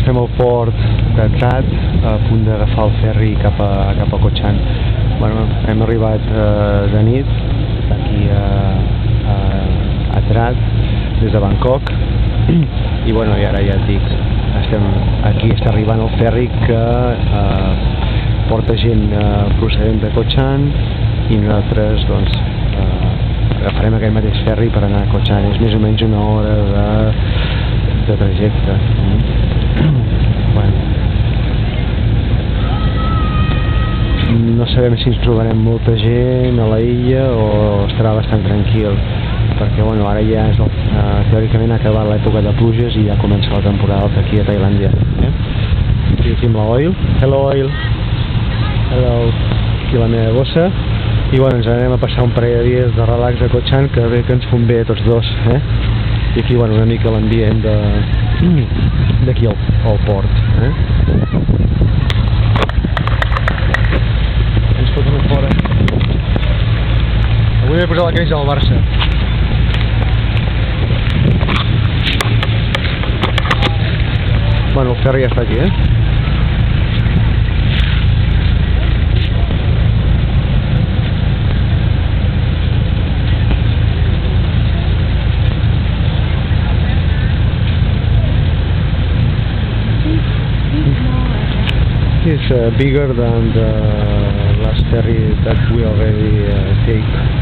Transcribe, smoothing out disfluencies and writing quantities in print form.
estem al port de Trat, a punt d'agafar el ferri cap a Kho Chang. Bueno, hem arribat de nit aquí a Trat des de Bangkok i bueno, i ara ja et dic, està arribant el ferri que porta gent procedent de Kho Chang i nosaltres doncs agafarem aquest mateix ferri per anar a Kho Chang. És més o menys una hora de trajecte. Bueno, no sabem si ens trobarem molta gent a la illa o estarà bastant tranquil, perquè bueno, ara ja és teòricament ha acabat l'època de pluges i ja comença la temporada alta aquí a Tailàndia. Aquí amb l'Oil. Hello Oil. Hello. Aquí la meva bossa. I bueno, ens anem a passar un parell de dies de relax a Kho Chang, que bé que ens fon bé a tots dos, I aquí, bueno, una mica l'ambient d'aquí al port, Ens foten a fora. Avui m'he posat la camisa del Barça. Bueno, el ferri ja està aquí, It's bigger than the last ferry that we already take.